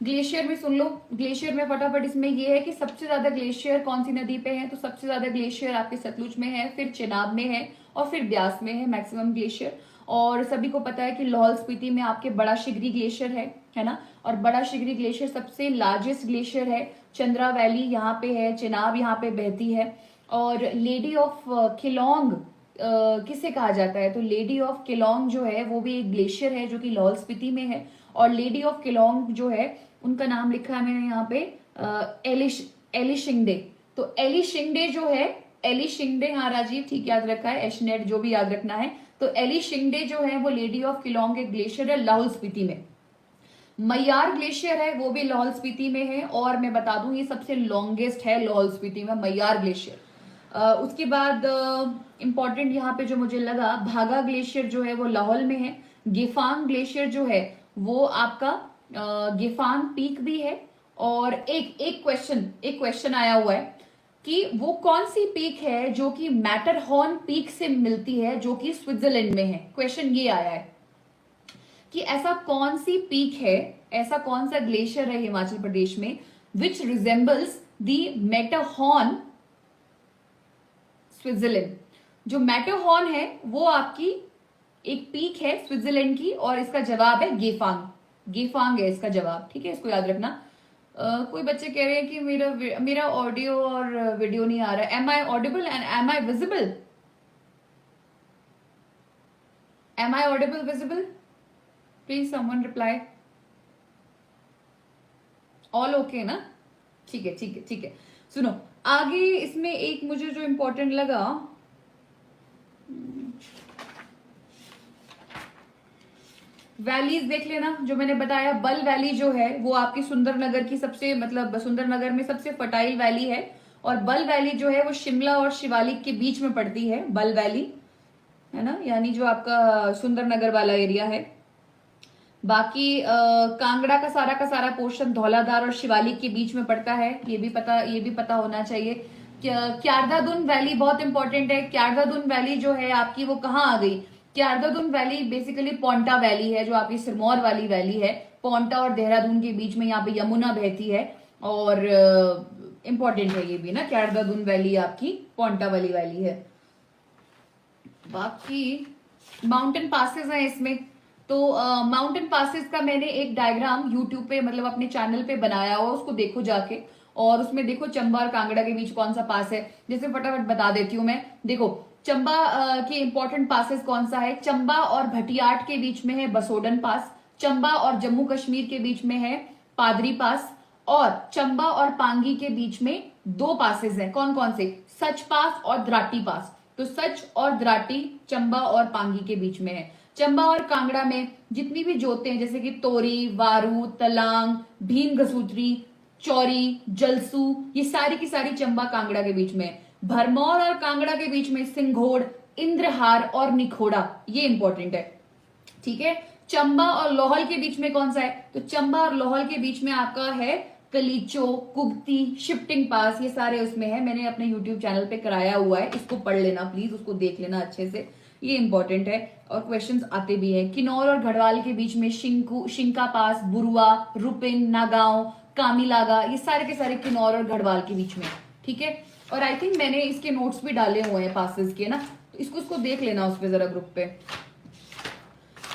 Glacier में सुन लो, glacier में फटाफट इसमें ये है कि सबसे ज्यादा ग्लेशियर कौन सी नदी पे है, तो सबसे ज्यादा ग्लेशियर आपके सतलुज में है, फिर चिनाब में है और फिर ब्यास में है मैक्सिमम ग्लेशियर। और सभी को पता है कि लाहौल स्पीति में आपके बड़ा शिगरी ग्लेशियर है ना। और बड़ा शिगरी ग्लेशियर सबसे लार्जेस्ट ग्लेशियर है। चंद्रा वैली यहाँ पे है, चिनाब यहाँ पे बहती है। और लेडी ऑफ किलोंग किसे कहा जाता है, तो लेडी ऑफ किलोंग जो है वो भी एक ग्लेशियर है जो कि लाहौल स्पीति में है। और लेडी ऑफ किलोंग जो है उनका नाम लिखा है मैंने यहाँ पे एलिशिंगडे। तो एलिशिंगडे जो है, एलिशिंगडे, हाँ राजीव ठीक याद रखा है, एशनेट जो भी याद रखना है। तो एलिशिंगडे जो है वो लेडी ऑफ किलोंग एक ग्लेशियर है लाहौल स्पीति में। मैयार ग्लेशियर है वो भी लाहौल स्पीति में है, और मैं बता दूं ये सबसे लॉन्गेस्ट है लाहौल स्पीति में, मैयार ग्लेशियर। उसके बाद इंपॉर्टेंट यहाँ पे जो मुझे लगा, भागा ग्लेशियर जो है वो लाहौल में है। गेफांग ग्लेशियर जो है वो आपका गेफांग पीक भी है। और एक क्वेश्चन आया हुआ है कि वो कौन सी पीक है जो कि मैटरहॉर्न पीक से मिलती है जो कि स्विट्जरलैंड में है। क्वेश्चन ये आया है कि ऐसा कौन सी पीक है, ऐसा कौन सा ग्लेशियर है हिमाचल प्रदेश में विच रिजेंबल्स दी मैटरहॉर्न स्विट्जरलैंड। जो मैटरहॉर्न है वो आपकी एक पीक है स्विट्जरलैंड की, और इसका जवाब है गेफांग। गेफांग है इसका जवाब, ठीक है, इसको याद रखना। कोई बच्चे कह रहे हैं कि मेरा ऑडियो और वीडियो नहीं आ रहा है। Am I audible and am I visible? Am I audible, visible? Please someone reply. All okay ना? ठीक है ठीक है ठीक है। सुनो आगे इसमें एक मुझे जो इंपॉर्टेंट लगा, वैलीज देख लेना जो मैंने बताया। बल वैली जो है वो आपकी सुंदरनगर की सबसे, मतलब सुंदरनगर में सबसे फर्टाइल वैली है। और बल वैली जो है वो शिमला और शिवालिक के बीच में पड़ती है, बल वैली, है ना, यानी जो आपका सुंदरनगर वाला एरिया है। बाकी कांगड़ा का सारा पोर्शन धौलाधार और शिवालिक के बीच में पड़ता है, ये भी पता होना चाहिए। क्यारदादुन वैली बहुत इंपॉर्टेंट है। क्यारदादुन वैली जो है आपकी वो कहाँ आ गई? क्यारदादुन वैली बेसिकली पोंटा वैली है जो आपकी सिरमौर वाली वैली है। पोंटा और देहरादून के बीच में यहाँ पे यमुना बहती है, और इंपॉर्टेंट है ये भी ना, क्यारदादुन वैली आपकी पोंटा वाली वैली है। बाकी माउंटेन पासेस हैं इसमें, तो माउंटेन पासेस का मैंने एक डायग्राम यूट्यूब पे, मतलब अपने चैनल पे बनाया हुआ, उसको देखो जाके। और उसमें देखो चंबा और कांगड़ा के बीच कौन सा पास है, जैसे फटाफट बता देती हूँ मैं। देखो चंबा के इंपॉर्टेंट पासेस कौन सा है, चंबा और भटियाट के बीच में है बसोडन पास, चंबा और जम्मू कश्मीर के बीच में है पादरी पास, और चंबा और पांगी के बीच में दो पासेस हैं। कौन कौन से? सच पास और द्राटी पास। तो सच और द्राटी चंबा और पांगी के बीच में है। चंबा और कांगड़ा में जितनी भी जोतें हैं जैसे कि तोरी, वारू, तलांग, भीम घसूत्री, चौरी, जलसू, ये सारी की सारी चंबा कांगड़ा के बीच में है। भरमौर और कांगड़ा के बीच में सिंघोड़, इंद्रहार और निखोड़ा, ये इंपॉर्टेंट है, ठीक है। चंबा और लाहौल के बीच में कौन सा है? तो चंबा और लाहौल के बीच में आपका है कलीचो, कुगती, शिफ्टिंग पास, ये सारे उसमें है। मैंने अपने यूट्यूब चैनल पे कराया हुआ है, इसको पढ़ लेना प्लीज, उसको देख लेना अच्छे से, ये इंपॉर्टेंट है और क्वेश्चंस आते भी हैं। किन्नौर और गढ़वाल के बीच में शिंका पास, बुरुआ, रुपिन, नागांव, कामीलागा, ये सारे के सारे किन्नौर और गढ़वाल के बीच में, ठीक है। और आई थिंक मैंने इसके नोट्स भी डाले हुए हैं पासेस के ना, तो इसको देख लेना उस पर जरा ग्रुप पे।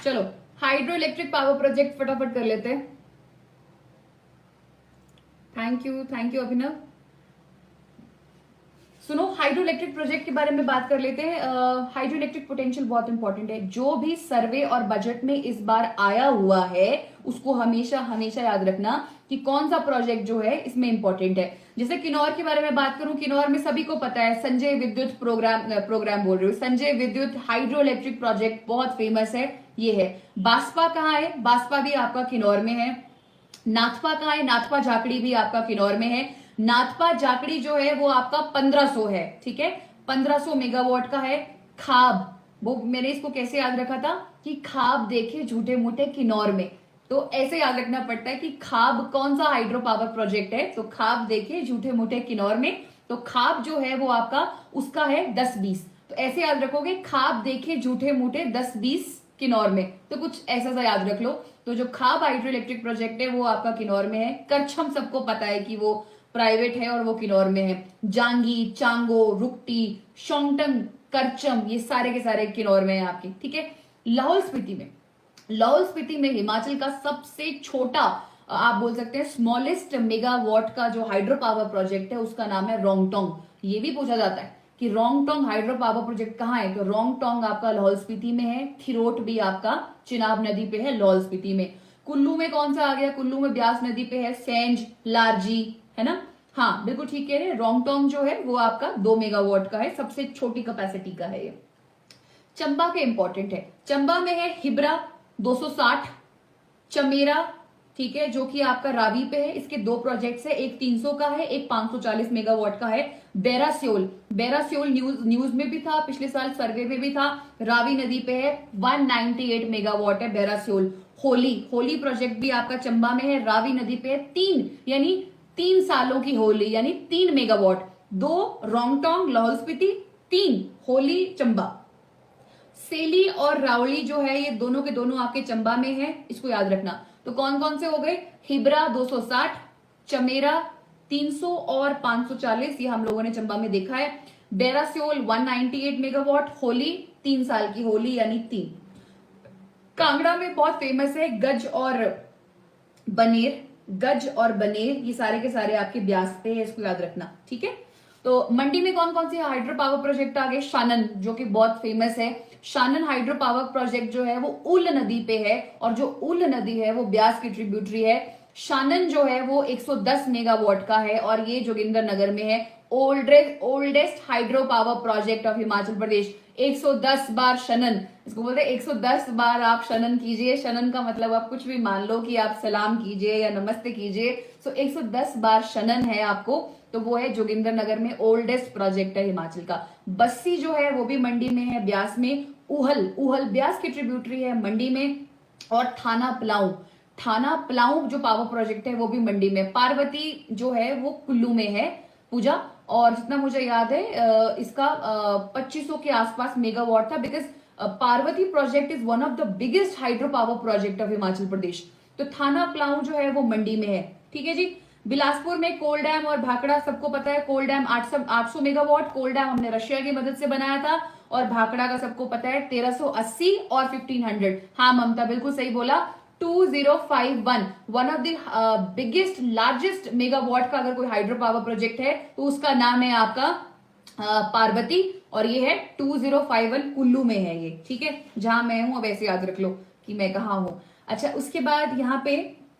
चलो हाइड्रो इलेक्ट्रिक पावर प्रोजेक्ट फटाफट कर लेते हैं। थैंक यू अभिनव। सुनो हाइड्रो इलेक्ट्रिक प्रोजेक्ट के बारे में बात कर लेते हैं। हाइड्रो इलेक्ट्रिक पोटेंशियल बहुत इंपॉर्टेंट है। जो भी सर्वे और बजट में इस बार आया हुआ है उसको हमेशा हमेशा याद रखना कि कौन सा प्रोजेक्ट जो है इसमें इंपॉर्टेंट है। जैसे किन्नौर के बारे में बात करूं, किन्नौर में सभी को पता है संजय विद्युत प्रोग्राम बोल रही हूँ, संजय विद्युत हाइड्रो इलेक्ट्रिक प्रोजेक्ट बहुत फेमस है, ये है। बास्पा कहाँ है? बास्पा भी आपका किन्नौर में है। नाथपा कहाँ है? नाथपा झाकड़ी भी आपका किन्नौर में है। नाथपा झाकड़ी जो है वो आपका 1500 है, ठीक है, 1500 मेगावाट का है। खाब, वो मैंने इसको कैसे याद रखा था कि खाब देखे झूठे मूठे किन्नौर में, तो ऐसे याद रखना पड़ता है कि खाब कौन सा हाइड्रो पावर प्रोजेक्ट है, तो खाब देखे झूठे मूठे किन्नौर में, तो खाब जो है वो आपका उसका है 10-20, तो ऐसे याद रखोगे खाब देखे झूठे मूठे 10-20 किन्नौर में, तो कुछ ऐसा सा याद रख लो। तो जो खाब हाइड्रो इलेक्ट्रिक प्रोजेक्ट है वो आपका किन्नौर में है। करछम सबको पता है कि वो प्राइवेट है और वो किन्नौर में है। जांगी, चांगो, रुकटी, शोंगटंग, करचम, ये सारे के सारे किन्नौर में है आपके, ठीक है। लाहौल स्पीति में, लाहौल स्पीति में हिमाचल का सबसे छोटा, आप बोल सकते हैं स्मॉलेस्ट मेगावाट का जो हाइड्रो पावर प्रोजेक्ट है उसका नाम है रोंगटोंग। ये भी पूछा जाता है कि रोंगटोंग हाइड्रो पावर प्रोजेक्ट कहाँ है, तो रोंगटोंग आपका लाहौल स्पीति में है। थिरोट भी आपका चिनाब नदी पे है लाहौल स्पीति में। कुल्लू में कौन सा आ गया, कुल्लू में ब्यास नदी पे है सेंज, लारजी, है ना। हाँ बिल्कुल ठीक कह रहे हैं, रोंगटोंग जो है वो आपका 2 मेगावाट का है, सबसे छोटी कैपेसिटी का है ये। चंबा के इंपॉर्टेंट है, चंबा में है हिब्रा 260, चमेरा, ठीक है, जो कि आपका रावी पे है। इसके दो प्रोजेक्ट्स है, एक 300 का है, एक 540 मेगावाट का है। बेरास्योल, बेरास्योल न्यूज में भी था, पिछले साल सर्वे में भी था, रावी नदी पे है, 198 मेगावाट है बेरास्योल। होली, होली प्रोजेक्ट भी आपका चंबा में है, रावी नदी पे है, 3 सालों की होली यानी 3 मेगावाट। 2 रोंगटोंग लाहौल स्पीति, 3 होली चंबा। सेली और रावली जो है ये दोनों के दोनों आपके चंबा में है, इसको याद रखना। तो कौन कौन से हो गए, हिब्रा 260, चमेरा 300 और 540, ये हम लोगों ने चंबा में देखा है। बेरास्योल 198 मेगावाट, होली 3 साल की होली यानी 3। कांगड़ा में बहुत फेमस है गज और बनेर, गज और बनेर, ये सारे के सारे आपके ब्यास पे है, इसको याद रखना, ठीक है। तो मंडी में कौन कौन से हाइड्रो पावर प्रोजेक्ट आ गए, शानन जो कि बहुत फेमस है। शानन हाइड्रो पावर प्रोजेक्ट जो है वो उल नदी पे है, और जो उल नदी है वो ब्यास की ट्रिब्यूटरी है। शानन जो है वो 110 मेगावाट का है और ये जोगिंदरनगर में है। Oldest hydro power project of Himachal Pradesh, 110 बार शनन, इसको बोलते हैं 110 बार आप शनन कीजिए। शनन का मतलब आप कुछ भी मान लो कि आप सलाम कीजिए या नमस्ते कीजिए, सो 110 बार शनन है आपको, तो वो है जोगिंदरनगर में, ओल्डेस्ट प्रोजेक्ट है हिमाचल का। बस्सी जो है वो भी मंडी में है, ब्यास में। उहल, उहल ब्यास की ट्रिब्यूटरी है मंडी में। और थाना पलाऊ, थाना पलाऊ जो पावर प्रोजेक्ट है वो भी मंडी में। पार्वती जो है वो कुल्लू में है पूजा, और जितना मुझे याद है इसका 2500 के आसपास मेगावाट था, because Parvati project is one of the biggest hydro power project of Himachal Pradesh. तो थाना पलाऊ जो है वो मंडी में है, ठीक है जी। बिलासपुर में कोल डैम और भाखड़ा सबको पता है, कोल डैम 800 मेगावाट, कोल डैम हमने रशिया की मदद से बनाया था, और भाखड़ा का सबको पता है 1380 और 1500। हाँ ममता बिल्कुल सही बोला, 2051, one of the biggest largest megawatt का अगर कोई हाइड्रो पावर प्रोजेक्ट है तो उसका नाम है आपका पार्वती, और ये है 2051 कुल्लू में है ये, ठीक है। जहां मैं हूं अब ऐसे याद रख लो कि मैं कहाँ हूं। अच्छा उसके बाद यहाँ पे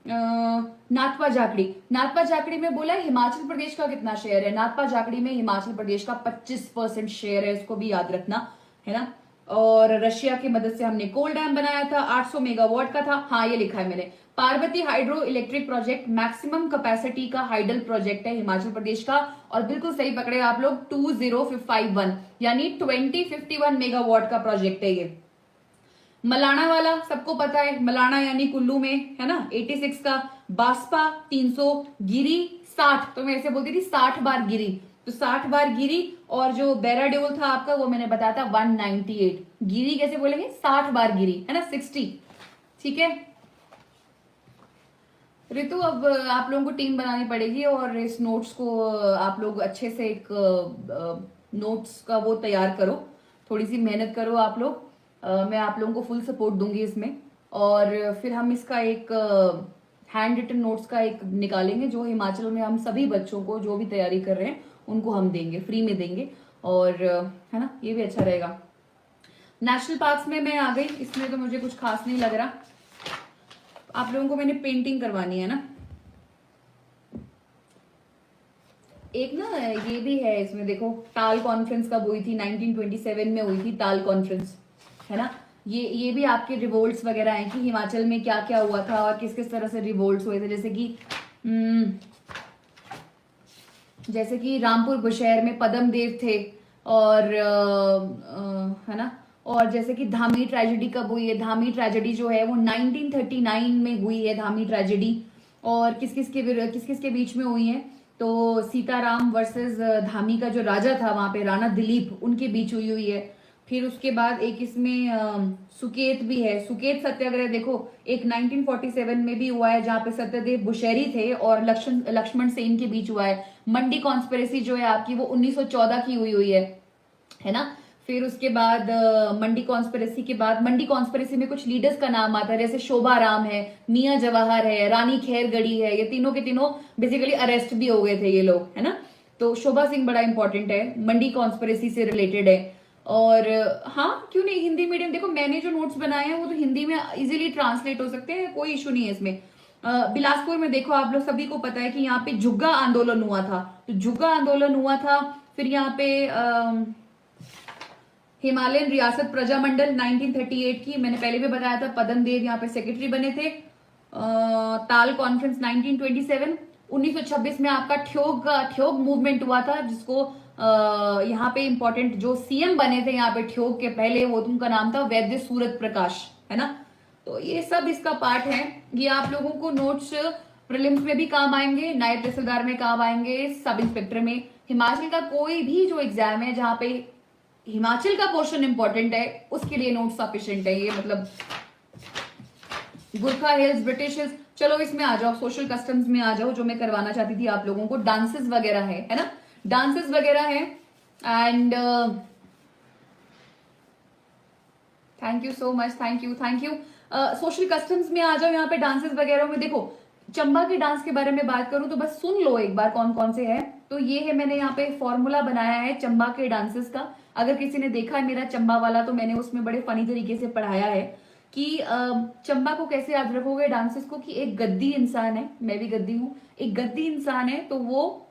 नाथपा जाखड़ी, नाथपा जाखड़ी में बोला हिमाचल प्रदेश का कितना शेयर है, नाथपा जाखड़ी में हिमाचल प्रदेश का 25% शेयर है, इसको भी याद रखना, है ना। और रशिया की मदद से हमने कोल डैम बनाया था, 800 मेगावाट का था, हाँ ये लिखा है मैंने। Parvati hydro electric project maximum capacity का हाइडल प्रोजेक्ट है हिमाचल प्रदेश का, और बिल्कुल सही पकड़े आप लोग, 2051 यानी 2051 मेगावाट का प्रोजेक्ट है ये। मलाना वाला सबको पता है, मलाना यानी कुल्लू में, है ना, 86 का। बास्पा 300, गिरी 60, तो मैं ऐसे बोलती थी 60 बार गिरी, तो 60 बार गिरी। और जो बेराड्योल था आपका वो मैंने बताया था 198, गिरी कैसे बोलेंगे, 60 बार गिरी, है ना, 60, ठीक है। ऋतु अब आप लोगों को टीम बनानी पड़ेगी और इस नोट्स को आप लोग अच्छे से एक नोट्स का वो तैयार करो, थोड़ी सी मेहनत करो आप लोग। मैं आप लोगों को फुल सपोर्ट दूंगी इसमें, और फिर हम इसका एक हैंड रिटन नोट्स का एक निकालेंगे जो हिमाचल में हम सभी बच्चों को जो भी तैयारी कर रहे हैं उनको हम देंगे, फ्री में देंगे, और है ना, ये भी अच्छा रहेगा। नेशनल पार्क्स में मैं आ गई, इसमें तो मुझे कुछ खास नहीं लग रहा। आप लोगों को मैंने पेंटिंग करवानी है ना, एक ना ये भी है इसमें, देखो टाल कॉन्फ्रेंस कब हुई थी, 1927 में हुई थी टाल कॉन्फ्रेंस, है ना। ये भी आपके रिवोल्ट्स वगैरह हैं कि हिमाचल में क्या क्या हुआ था और किस किस तरह से रिवोल्ट्स हुए थे, जैसे कि रामपुर बुशहर में पद्म देव थे, और है ना, और जैसे कि धामी ट्रेजेडी कब हुई है, धामी ट्रेजेडी जो है वो 1939 में हुई है धामी ट्रेजेडी। और किस किस के बीच में हुई है, तो सीताराम वर्सेस धामी का जो राजा था वहां पे, राणा दिलीप, उनके बीच हुई है। फिर उसके बाद एक इसमें सुकेत भी है। सुकेत सत्याग्रह देखो एक 1947 में भी हुआ है, जहां पे सत्यदेव बुशैरी थे और लक्ष्मण सेन के बीच हुआ है। मंडी कॉन्स्पिरेसी जो है आपकी वो 1914 की हुई है ना। फिर उसके बाद मंडी कॉन्स्पिरेसी के बाद, मंडी कॉन्स्पिरेसी में कुछ लीडर्स का नाम आता है, जैसे शोभा राम है, मियां जवाहर है, रानी खैरगढ़ी है। ये तीनों के तीनों बेसिकली अरेस्ट भी हो गए थे ये लोग, है ना। तो शोभा सिंह बड़ा इंपॉर्टेंट है, मंडी कॉन्स्पिरेसी से रिलेटेड है। और हाँ क्यों नहीं, हिंदी मीडियम देखो मैंने जो नोट्स बनाए हैं वो तो हिंदी में इजीली ट्रांसलेट हो सकते हैं, कोई इशू नहीं है इसमें। बिलासपुर में देखो आप लोग सभी को पता है कि यहाँ पे जुग्गा आंदोलन हुआ था, तो जुग्गा आंदोलन हुआ था। फिर यहाँ पे हिमालयन रियासत प्रजामंडल 1938 की, मैंने पहले भी बताया था, पदम देव यहाँ पे सेक्रेटरी बने थे। ताल कॉन्फ्रेंस 1927, 1926 में आपका ठ्योग मूवमेंट हुआ था, जिसको यहाँ पे इंपॉर्टेंट जो सीएम बने थे यहाँ पे ठ्योग के पहले, वो उनका नाम था वैद्य सूरत प्रकाश, है ना। तो ये सब इसका पार्ट है। ये आप लोगों को नोट्स प्रीलिम्स में भी काम आएंगे, नायब तहसीलदार में काम आएंगे, सब इंस्पेक्टर में। हिमाचल का कोई भी जो एग्जाम है जहां पे हिमाचल का पोर्शन इंपॉर्टेंट है, उसके लिए नोट सफिशिएंट है ये, मतलब गुरखा हिल्स, ब्रिटिश हिल्स। चलो इसमें आ जाओ, सोशल कस्टम्स में आ जाओ, जो मैं करवाना चाहती थी आप लोगों को। डांसेस वगैरह है ना, डांसेस वगैरह है। And thank you so much, thank you. Social customs में आ जाओ, यहाँ पे डांसेस वगैरह में देखो। चंबा के डांस के बारे में बात करूं तो बस सुन लो एक बार कौन कौन से हैं। तो ये है, मैंने यहाँ पे फॉर्मूला बनाया है चंबा के डांसेस का। अगर किसी ने देखा है मेरा चंबा वाला, तो मैंने उसमें बड़े फनी तरीके से पढ़ाया है कि चंबा को कैसे याद रखोगे डांसेस को, कि एक गद्दी इंसान है, मैं भी गद्दी हूं, एक गद्दी इंसान है, तो वो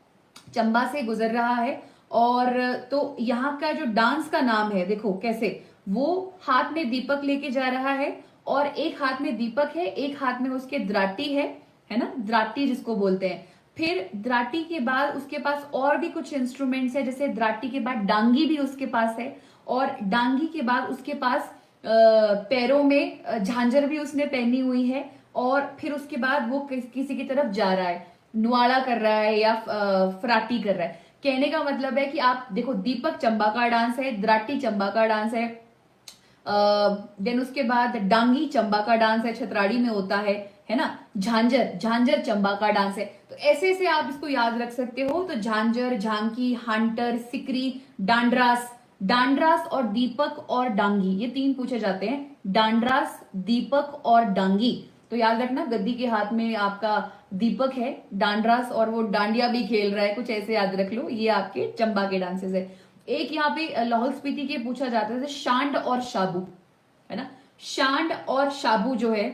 चंबा से गुजर रहा है। और तो यहाँ का जो डांस का नाम है, देखो कैसे, वो हाथ में दीपक लेके जा रहा है, और एक हाथ में दीपक है, एक हाथ में उसके द्राटी है ना, द्राटी जिसको बोलते हैं। फिर द्राटी के बाद उसके पास और भी कुछ इंस्ट्रूमेंट्स है, जैसे द्राटी के बाद डांगी भी उसके पास है, और डांगी के बाद उसके पास पैरों में झांझर भी उसने पहनी हुई है। और फिर उसके बाद वो किसी की तरफ जा रहा है, नुआड़ा कर रहा है या फराटी कर रहा है। कहने का मतलब है कि आप देखो, दीपक चंबा का डांस है, द्राटी चंबा का डांस है, देन उसके बाद डांगी चंबा का डांस है, छतराड़ी में होता है ना। झांझर चंबा का डांस है। तो ऐसे ऐसे आप इसको याद रख सकते हो। तो झांझर, झांकी, हांटर, सिकरी, डांडरास और दीपक और डांगी, ये तीन पूछे जाते हैं, डांडरास, दीपक और डांगी। तो याद रखना, गद्दी के हाथ में आपका दीपक है, डांडरास, और वो डांडिया भी खेल रहा है, कुछ ऐसे याद रख लो। ये आपके चंबा के डांसेस है। एक यहाँ पे लाहौल स्पीति के पूछा जाता है, शांड और शाबू, है ना। शांड और शाबू जो है,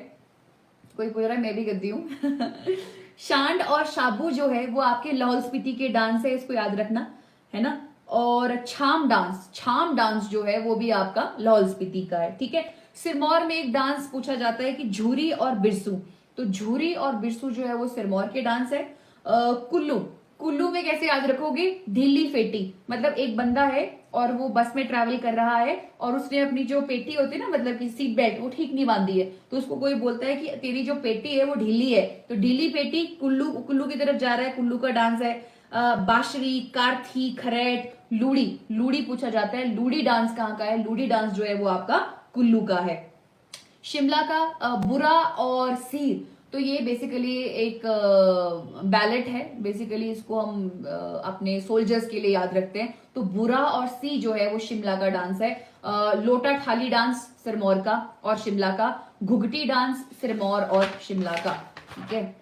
कोई पूछ रहा है, मैं भी गद्दी हूं शांड और शाबू जो है वो आपके लाहौल स्पीति के डांस है, इसको याद रखना, है ना। और छाम डांस जो है वो भी आपका लाहौल स्पीति का है, ठीक है। सिरमौर में एक डांस पूछा जाता है कि झूरी और बिरसू। तो झूरी और बिरसू जो है वो सिरमौर के डांस है। कुल्लू में कैसे याद रखोगे, ढीली फेटी, मतलब एक बंदा है और वो बस में ट्रैवल कर रहा है, और उसने अपनी जो पेटी होती है ना, मतलब कि सीट बेल्ट, वो ठीक नहीं बांधी है, तो उसको कोई बोलता है कि तेरी जो पेटी है वो ढीली है। तो ढीली पेटी, कुल्लू की तरफ जा रहा है, कुल्लू का डांस है। बाशरी, कार्थी, खरेट, लूड़ी पूछा जाता है, लूड़ी डांस कहाँ का है, लूड़ी डांस जो है वो आपका कुल्लू का है। शिमला का बुरा और सीर, तो ये बेसिकली एक बैलेट है, बेसिकली इसको हम अपने सोल्जर्स के लिए याद रखते हैं। तो बुरा और सी जो है वो शिमला का डांस है। लोटा ठाली डांस सिरमौर का और शिमला का। घुघटी डांस सिरमौर और शिमला का, ठीक है।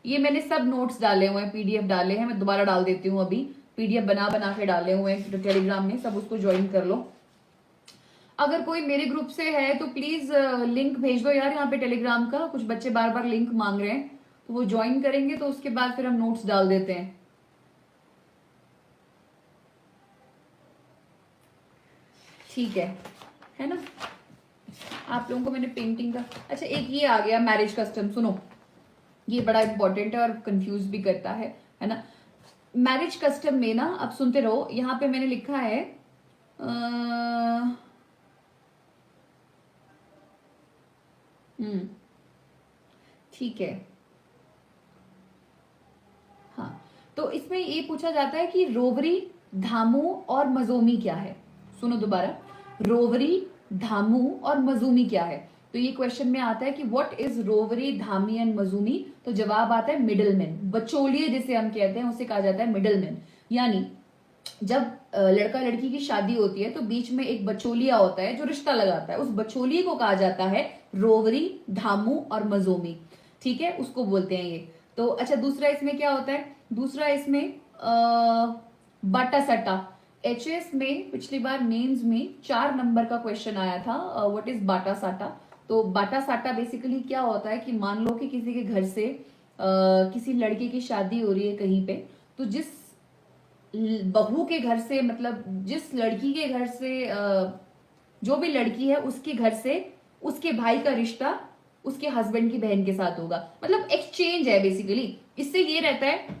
ये मैंने सब नोट्स डाले हुए हैं, पीडीएफ डाले हैं, मैं दोबारा डाल देती हूँ अभी। पीडीएफ बना के डाले हुए हैं टेलीग्राम में, सब उसको ज्वाइन कर लो। अगर कोई मेरे ग्रुप से है तो प्लीज लिंक भेज दो यार, यहाँ पे टेलीग्राम का कुछ बच्चे बार बार लिंक मांग रहे हैं, तो वो ज्वाइन करेंगे तो उसके बाद फिर हम नोट्स डाल देते हैं। ठीक है ना। आप लोगों को मैंने पेंटिंग का, अच्छा एक ये आ गया मैरिज कस्टम, सुनो ये बड़ा इंपॉर्टेंट है और कंफ्यूज भी करता है ना। मैरिज कस्टम में ना, अब सुनते रहो, यहाँ पे मैंने लिखा है ठीक है, हाँ। तो इसमें ये पूछा जाता है कि रोवरी, धामू और मजोमी क्या है। सुनो दोबारा, रोवरी, धामू और मजूमी क्या है? तो ये क्वेश्चन में आता है कि व्हाट इज रोवरी, धामी एंड मजूमी? तो जवाब आता है मिडलमैन, बचोलिए जिसे हम कहते हैं उसे कहा जाता है मिडलमैन। यानी जब लड़का लड़की की शादी होती है तो बीच में एक बचोलिया होता है जो रिश्ता लगाता है, उस बचोलिए को कहा जाता है रोवरी, धामू और मजोमी। ठीक है, उसको बोलते हैं ये। तो अच्छा, दूसरा इसमें क्या होता है? दूसरा इसमें बाटा सट्टा। एचएस में पिछली बार मेंस में 4 नंबर का क्वेश्चन आया था, व्हाट इज बाटा साटा। तो बाटा साटा बेसिकली क्या होता है कि मान लो कि किसी के घर से किसी लड़के की शादी हो रही है कहीं पे, तो जिस बहू के घर से, मतलब जिस लड़की के घर से जो भी लड़की है उसके घर से उसके भाई का रिश्ता उसके हस्बैंड की बहन के साथ होगा, मतलब एक्सचेंज है बेसिकली। इससे ये रहता है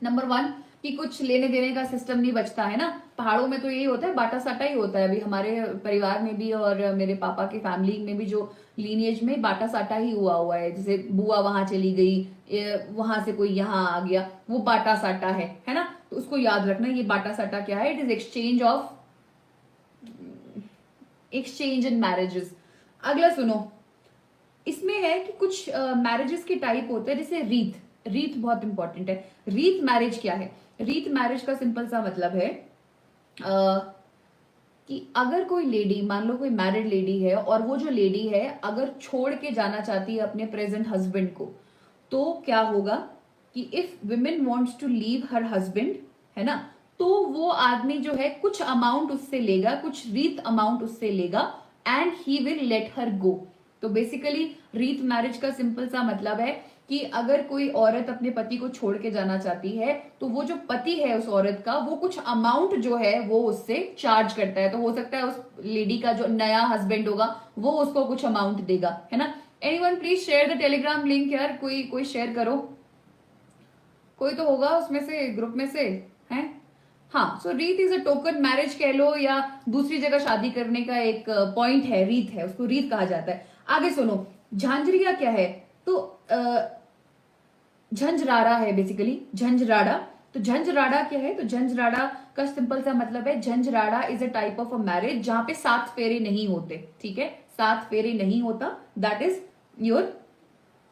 नंबर 1 कि कुछ लेने देने का सिस्टम नहीं बचता है ना। पहाड़ों में तो यही होता है, बाटा साटा ही होता है। अभी हमारे परिवार में भी और मेरे पापा के फैमिली में भी जो लीनिएज में बाटा साटा ही हुआ है। जैसे बुआ वहां चली गई, वहां से कोई यहाँ आ गया, वो बाटा साटा है ना। तो उसको याद रखना, ये बाटा साटा क्या है? It is exchange in marriages. अगला सुनो, इसमें है कि कुछ मैरिजेस के टाइप होते हैं, जैसे रीत। रीत बहुत इंपॉर्टेंट है। रीत मैरिज क्या है? रीत मैरिज का सिंपल सा मतलब है कि अगर कोई लेडी, मान लो कोई मैरिड लेडी है और वो जो लेडी है अगर छोड़ के जाना चाहती है अपने प्रेजेंट हस्बैंड को, तो क्या होगा कि if women wants to leave her husband, है ना, तो वो आदमी जो है कुछ अमाउंट उससे लेगा, कुछ रीत अमाउंट उससे लेगा and he will let her go. तो बेसिकली रीत मैरिज का सिंपल सा मतलब है कि अगर कोई औरत अपने पति को छोड़ के जाना चाहती है तो वो जो पति है उस औरत का, वो कुछ अमाउंट जो है वो उससे चार्ज करता है। तो हो सकता है उस लेडी का जो नया हस्बैंड होगा वो उसको कुछ अमाउंट देगा, है ना। Anyone please share the Telegram link यार, कोई शेयर करो, कोई तो होगा उसमें से, ग्रुप में से है। हाँ, सो रीत इज अ टोकन मैरिज कह लो या दूसरी जगह शादी करने का एक पॉइंट है, रीत है, उसको रीत कहा जाता है। आगे सुनो, झांझरिया क्या है? तो झंझराड़ा है बेसिकली, झंझराड़ा। तो झंझराड़ा क्या है? तो झंझराड़ा का सिंपल सा मतलब है, झंझराड़ा is a type of a marriage जहां पे 7 फेरे नहीं होते। ठीक है, 7 फेरे नहीं होता, दैट इज योर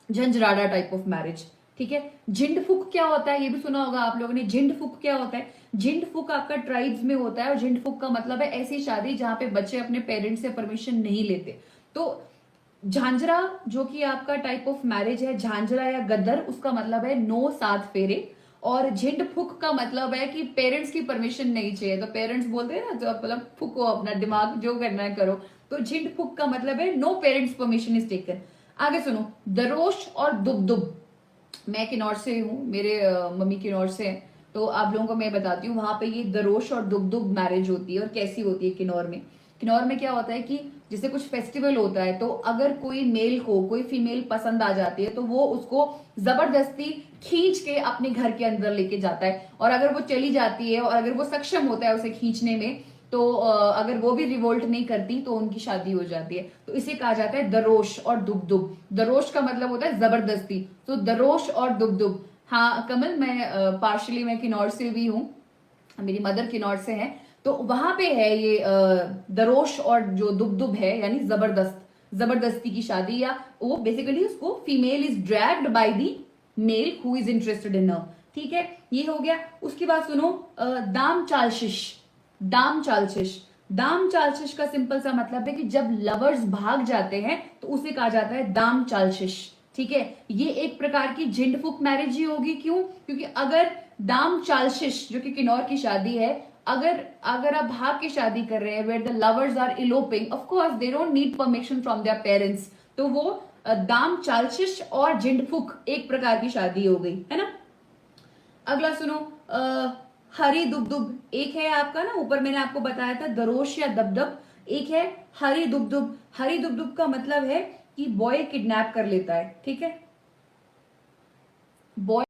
झंझराड़ा टाइप ऑफ मैरिज। ठीक है, झिंड फुक क्या होता है? ये भी सुना होगा आप लोगों ने। झिंड फुक क्या होता है? झिंड फुक आपका ट्राइब्स में होता है और झिंड फुक का मतलब है ऐसी शादी जहां पे बच्चे अपने पेरेंट्स से परमिशन नहीं लेते। तो झांझरा जो कि आपका टाइप ऑफ मैरिज है, झांझरा या गदर, उसका मतलब है नो 7 फेरे। और झिंड फुक का मतलब है कि पेरेंट्स की परमिशन नहीं चाहिए, तो पेरेंट्स बोलते हैं ना, जो मतलब फुको अपना दिमाग, जो करना है करो। तो झिंड फुक का मतलब है no parents permission is taken. आगे सुनो, दरोश और दुब। मैं किन्नौर से हूँ, मेरे मम्मी किन्नौर से है, तो आप लोगों को मैं बताती हूँ वहां पे ये दरोश और दुब मैरिज होती है और कैसी होती है किन्नौर में। किन्नौर में क्या होता है कि जैसे कुछ फेस्टिवल होता है तो अगर कोई मेल को कोई फीमेल पसंद आ जाती है तो वो उसको जबरदस्ती खींच के अपने घर के अंदर लेके जाता है, और अगर वो चली जाती है और अगर वो सक्षम होता है उसे खींचने में, तो अगर वो भी रिवोल्ट नहीं करती तो उनकी शादी हो जाती है। तो इसे कहा जाता है दरोश और दुब। दरोश का मतलब होता है जबरदस्ती, तो दरोश और दुब। हाँ कमल, मैं पार्शली मैं किन्नौर से भी हूँ, मेरी मदर किन्नौर से है, तो वहां पे है ये दरोश और जो दुब है, यानी जबरदस्ती की शादी, या वो बेसिकली उसको female is dragged by the male who is interested in her. ठीक है, ये हो गया। उसके बाद सुनो, दाम चालशिश का सिंपल सा मतलब है कि जब लवर्स भाग जाते हैं तो उसे कहा जाता है दाम चालशिश। ठीक है, ये एक प्रकार की झिंडफुक मैरिज ही होगी। क्यों? क्योंकि अगर दाम चालशिश जो कि किन्नौर की शादी है, अगर आप भाग के शादी कर रहे हैं, where the lovers are eloping, of course they don't need permission from their parents, तो वो दाम चालशिश और झिंडफुक एक प्रकार की शादी हो गई, है ना। अगला सुनो, हरी दुब। एक है आपका ना, ऊपर मैंने आपको बताया था दरोश या दबदब, एक है हरी दुब। हरी दुब का मतलब है कि बॉय किडनैप कर लेता है। ठीक है, बॉय